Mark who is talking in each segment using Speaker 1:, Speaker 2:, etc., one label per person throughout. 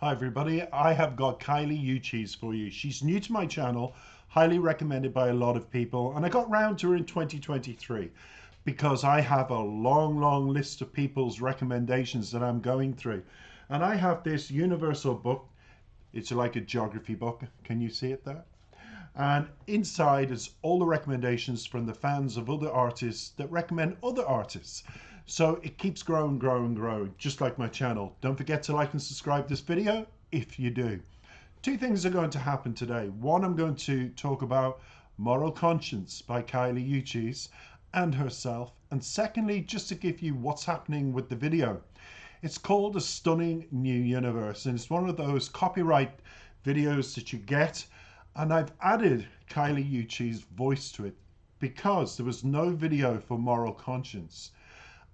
Speaker 1: Hi everybody, I have got Kylie Uchis for you. She's new to my channel, highly recommended by a lot of people, and I got round to her in 2023 because I have a long list of people's recommendations that I'm going through. And I have this universal book. It's like a geography book. Can you see it there? And inside is all the recommendations from the fans of other artists that recommend other artists. So it keeps growing, just like my channel. Don't forget to like and subscribe this video if you do. Two things are going to happen today. One, I'm going to talk about Moral Conscience by Kylie Uchis and herself. And secondly, just to give you what's happening with the video. It's called A Stunning New Universe, and it's one of those copyright videos that you get. And I've added Kylie Uchis' voice to it because there was no video for Moral Conscience.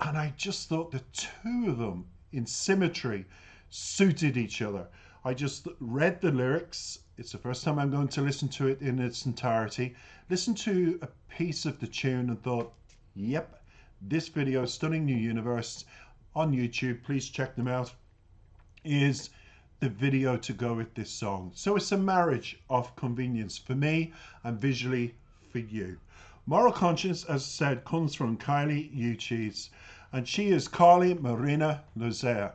Speaker 1: And I just thought the two of them in symmetry suited each other. I just read the lyrics. It's the first time I'm going to listen to it in its entirety. Listened to a piece of the tune and thought, yep, this video, Stunning New Universe, on YouTube, please check them out, is the video to go with this song. So it's a marriage of convenience for me and visually for you. Moral Conscience, as I said, comes from Kylie Uchis, and she is Carly Marina Lozea,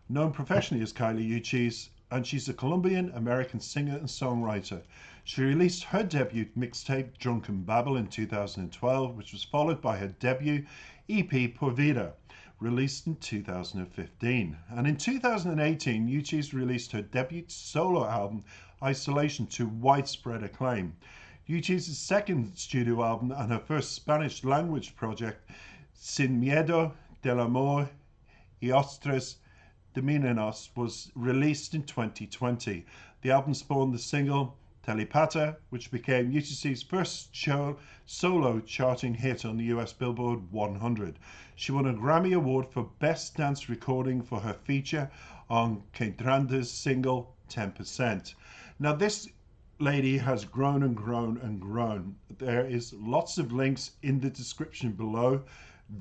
Speaker 1: known professionally as Kylie Uchis, and she's a Colombian American singer and songwriter. She released her debut mixtape Drunken Babble in 2012, which was followed by her debut EP Por Vida, released in 2015. And in 2018, Uchis released her debut solo album, Isolation, to widespread acclaim. Uchis' second studio album and her first Spanish language project, Sin Miedo del Amor y Otras Dominicas, was released in 2020. The album spawned the single Telepata, which became Uchis' first solo charting hit on the US Billboard 100. She won a Grammy Award for Best Dance Recording for her feature on Kendranda's single 10%. Now this lady has grown and grown. There is lots of links in the description below.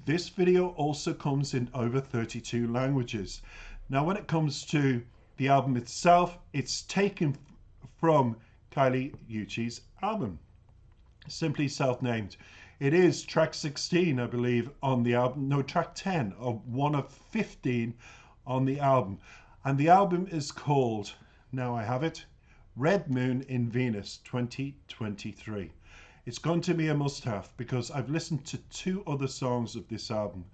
Speaker 1: This video also comes in over 32 languages. Now when it comes to the album itself, it's taken from Kylie Uchis' album, simply self-named. It is track 16, I believe, on the album. No, track 10 of one of 15 on the album. And the album is called, now I have it, Red Moon in Venus 2023. It's going to be a must-have because I've listened to two other songs of this album.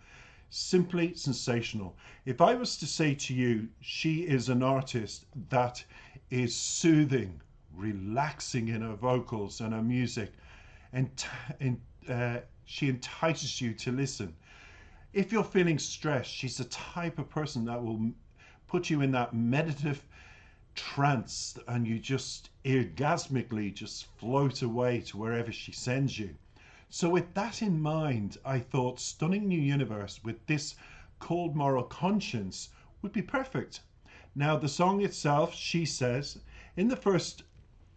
Speaker 1: Simply sensational. If I was to say to you, she is an artist that is soothing, relaxing in her vocals and her music, and she entices you to listen. If you're feeling stressed, she's the type of person that will put you in that meditative trance and you just orgasmically just float away to wherever she sends you. So with that in mind, I thought Stunning New Universe with this called Moral Conscience would be perfect. Now the song itself, she says, in the first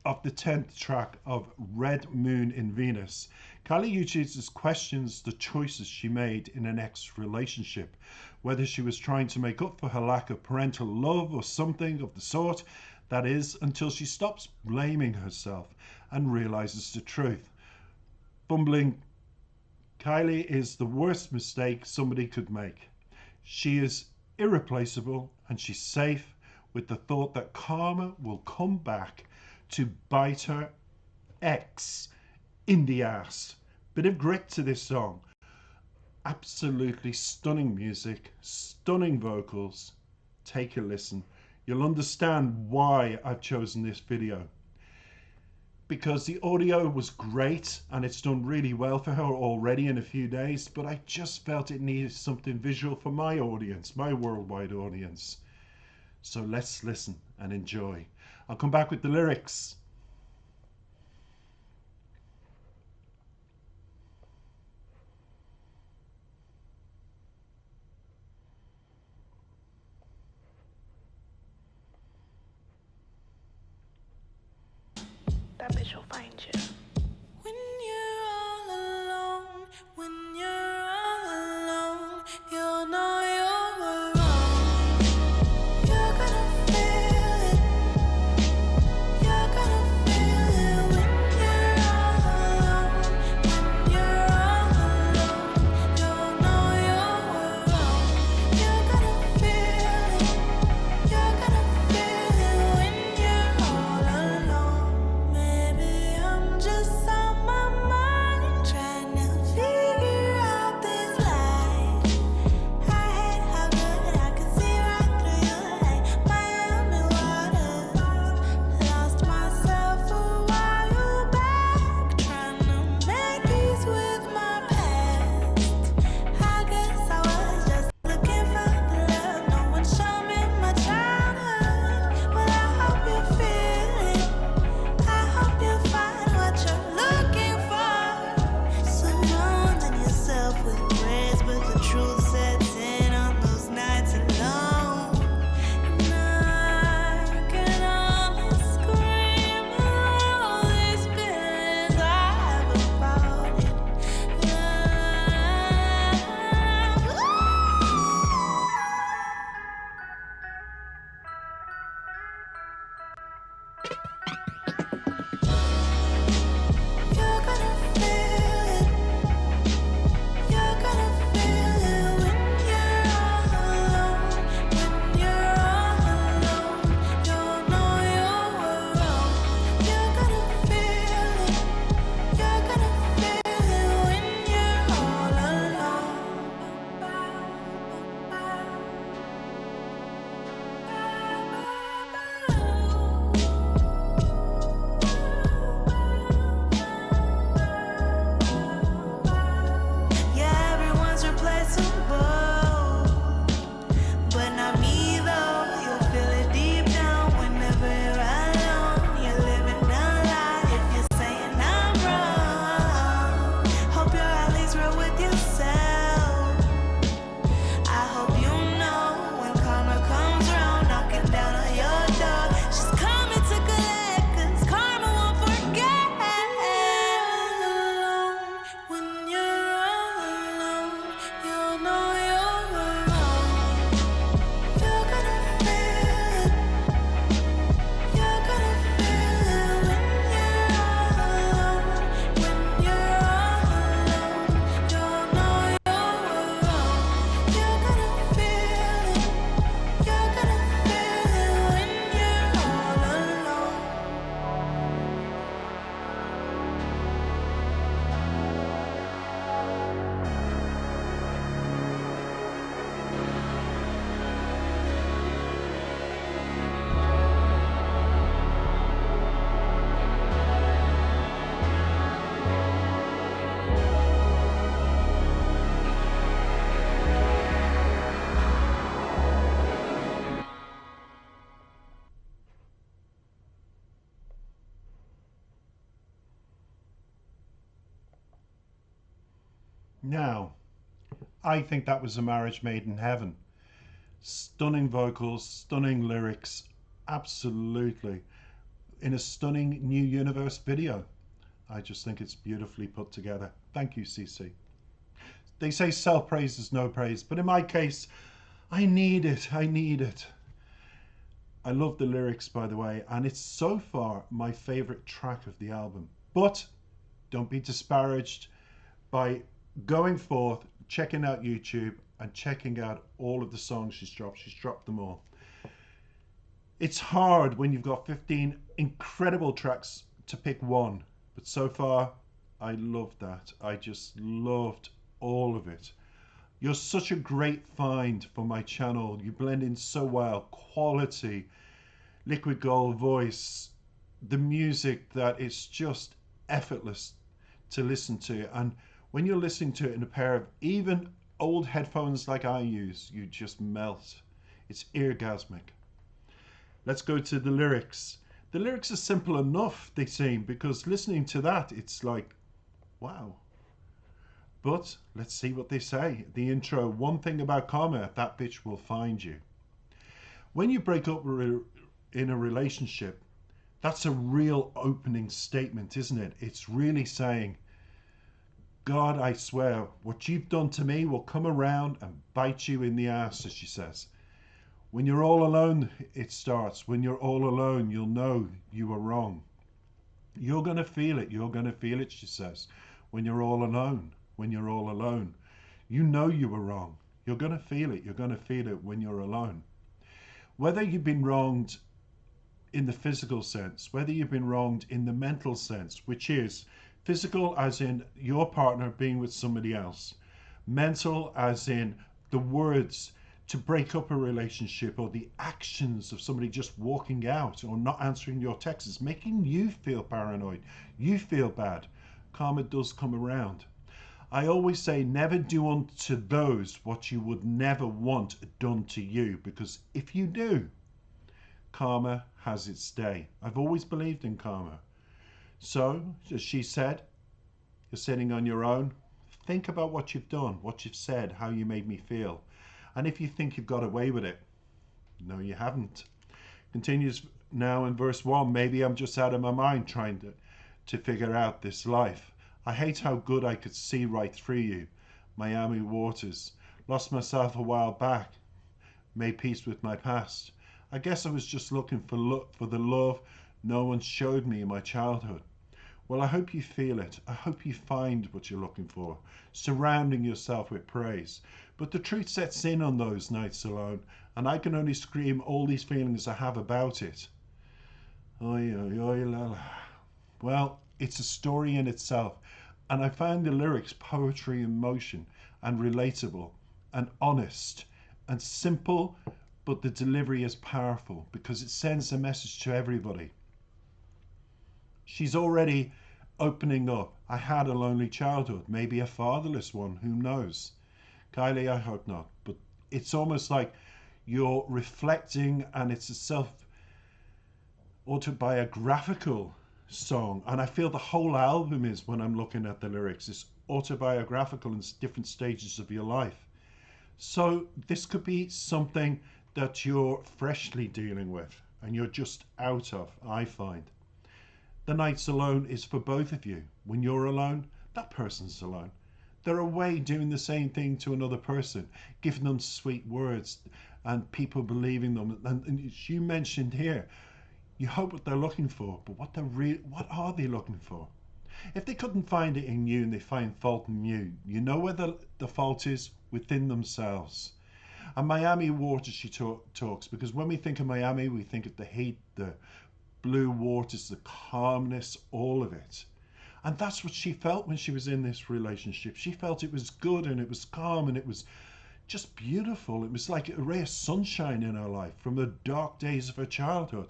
Speaker 1: of the 10th track of Red Moon in Venus, Kylie Uchis questions the choices she made in an ex-relationship, whether she was trying to make up for her lack of parental love or something of the sort. That is, until she stops blaming herself and realizes the truth. Bumbling Kylie is the worst mistake somebody could make. She is irreplaceable and she's safe with the thought that karma will come back to bite her ex in the ass. Bit of grit to this song. Absolutely stunning music, stunning vocals. Take a listen. You'll understand why I've chosen this video. Because the audio was great and it's done really well for her already in a few days, but I just felt it needed something visual for my audience, my worldwide audience. So let's listen and enjoy. I'll come back with the lyrics.
Speaker 2: That bitch will find you.
Speaker 3: When you're all alone, when you're all alone, you'll know you're wrong. You're gonna feel
Speaker 1: Now, I think that was a marriage made in heaven. Stunning vocals, stunning lyrics, absolutely. In a stunning New Universe video. I just think it's beautifully put together. Thank you, CC. They say self praise is no praise, but in my case, I need it. I need it. I love the lyrics, by the way, and it's so far my favorite track of the album. But don't be disparaged by going forth, checking out YouTube, and checking out all of the songs she's dropped. She's dropped them all. It's hard when you've got 15 incredible tracks to pick one, but so far, I loved that. I just loved all of it. You're such a great find for my channel. You blend in so well. Quality, liquid gold voice, the music that is just effortless to listen to. And when you're listening to it in a pair of even old headphones like I use, you just melt. It's eargasmic. Let's go to the lyrics. The lyrics are simple enough, they seem, because listening to that, it's like, wow. But let's see what they say. The intro, one thing about karma, that bitch will find you. When you break up in a relationship, that's a real opening statement, isn't it? It's really saying, God, I swear, what you've done to me will come around and bite you in the ass, as she says. When you're all alone, it starts. When you're all alone, you'll know you were wrong. You're going to feel it. You're going to feel it, she says. When you're all alone. When you're all alone. You know you were wrong. You're going to feel it. You're going to feel it when you're alone. Whether you've been wronged in the physical sense, whether you've been wronged in the mental sense, which is physical as in your partner being with somebody else, mental as in the words to break up a relationship, or the actions of somebody just walking out or not answering your texts, making you feel paranoid, you feel bad. Karma does come around. I always say, never do unto those what you would never want done to you, because if you do, karma has its day. I've always believed in karma. So, as she said, you're sitting on your own. Think about what you've done, what you've said, how you made me feel. And if you think you've got away with it, no, you haven't. Continues now in verse 1. Maybe I'm just out of my mind trying to figure out this life. I hate how good I could see right through you. Miami Waters. Lost myself a while back. Made peace with my past. I guess I was just looking for the love no one showed me in my childhood. Well, I hope you feel it. I hope you find what you're looking for, surrounding yourself with praise. But the truth sets in on those nights alone, and I can only scream all these feelings I have about it. Oy, oy, oy, la, la. Well, it's a story in itself, and I found the lyrics poetry in motion, and relatable, and honest, and simple, but the delivery is powerful because it sends a message to everybody. She's already opening up. I had a lonely childhood, maybe a fatherless one, who knows? Kylie, I hope not. But it's almost like you're reflecting, and it's a self-autobiographical song. And I feel the whole album is, when I'm looking at the lyrics, it's autobiographical in different stages of your life. So this could be something that you're freshly dealing with and you're just out of, I find. The nights alone is for both of you. When you're alone, that person's alone. They're away doing the same thing to another person, giving them sweet words and people believing them. And as you mentioned here, you hope what they're looking for, but what are they looking for? If they couldn't find it in you and they find fault in you, you know where the fault is? Within themselves. And Miami Waters, she talks, because when we think of Miami, we think of the heat, the blue waters, the calmness, all of it. And that's what she felt when she was in this relationship. She felt it was good and it was calm and it was just beautiful. It was like a ray of sunshine in her life from the dark days of her childhood.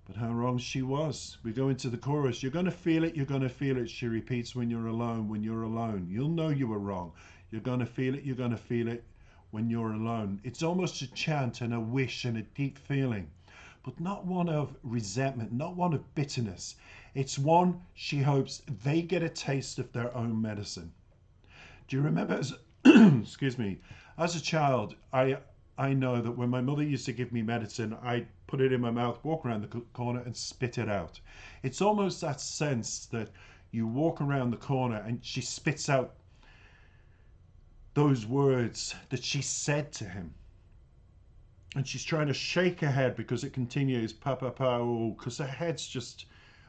Speaker 1: But how wrong she was. We go into the chorus. You're going to feel it, you're going to feel it, she repeats, when you're alone, when you're alone. You'll know you were wrong. You're going to feel it, you're going to feel it when you're alone. It's almost a chant and a wish and a deep feeling, but not one of resentment, not one of bitterness. It's one she hopes they get a taste of their own medicine. Do you remember as excuse me, as a child, I know that when my mother used to give me medicine, I'd put it in my mouth, walk around the corner and spit it out. It's almost that sense that you walk around the corner and she spits out those words that she said to him. And she's trying to shake her head because it continues, pa pa pa, oh, because her head's just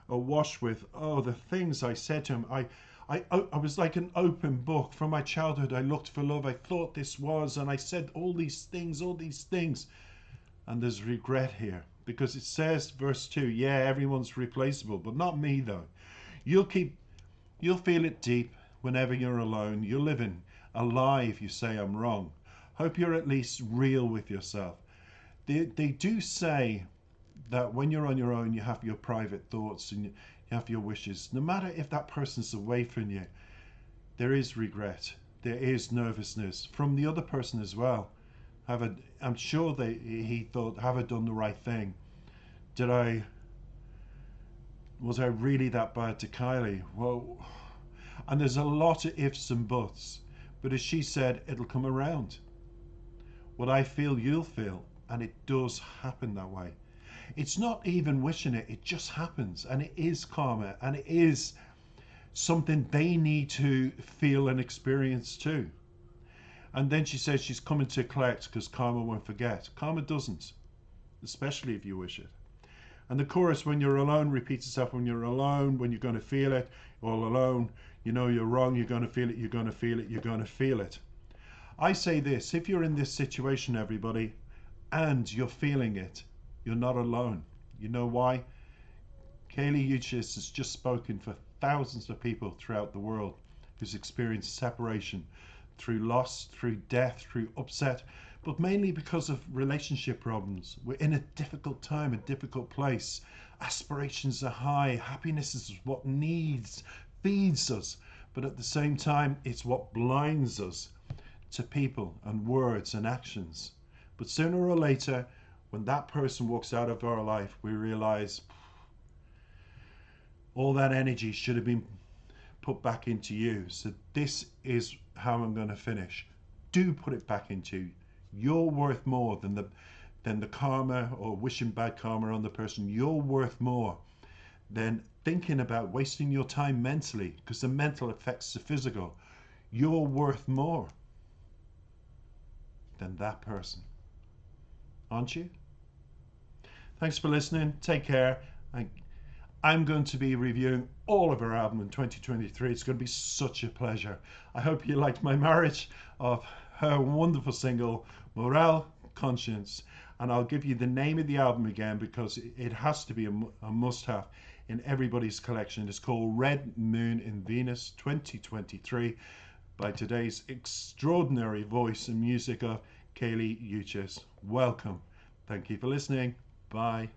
Speaker 1: awash with, oh, the things I said to him. I was like an open book. From my childhood, I looked for love. I thought this was, and I said all these things. And there's regret here because it says, verse 2, yeah, everyone's replaceable, but not me though. You'll feel it deep whenever you're alone. You're living a lie if you say I'm wrong. Hope you're at least real with yourself. They do say that when you're on your own, you have your private thoughts and you have your wishes. No matter if that person's away from you, there is regret. There is nervousness from the other person as well. I'm sure he thought, have I done the right thing? Was I really that bad to Kylie? Well, and there's a lot of ifs and buts. But as she said, it'll come around. What I feel, you'll feel. And it does happen that way. It's not even wishing it, it just happens. And it is karma. And it is something they need to feel and experience too. And then she says she's coming to collect because karma won't forget. Karma doesn't, especially if you wish it. And the chorus, when you're alone, repeats itself. When you're alone, when you're going to feel it, all alone, you know you're wrong, you're going to feel it, you're going to feel it, you're going to feel it. I say this, if you're in this situation, everybody, and you're feeling it, you're not alone. You know why? Kaylee Uchis has just spoken for thousands of people throughout the world who's experienced separation through loss, through death, through upset, but mainly because of relationship problems. We're in a difficult time, a difficult place. Aspirations are high. Happiness is what feeds us. But at the same time, it's what blinds us to people and words and actions. But sooner or later, when that person walks out of our life, we realize all that energy should have been put back into you. So this is how I'm going to finish. Do put it back into you. You're worth more than the karma or wishing bad karma on the person. You're worth more than thinking about wasting your time mentally, because the mental affects the physical. You're worth more than that person. Aren't you? Thanks for listening. Take care. I'm going to be reviewing all of her album in 2023. It's going to be such a pleasure. I hope you liked my marriage of her wonderful single, Morale, Conscience. And I'll give you the name of the album again because it has to be a must-have in everybody's collection. It's called Red Moon in Venus 2023 by today's extraordinary voice and music of Kaylee Uchis. Welcome. Thank you for listening. Bye.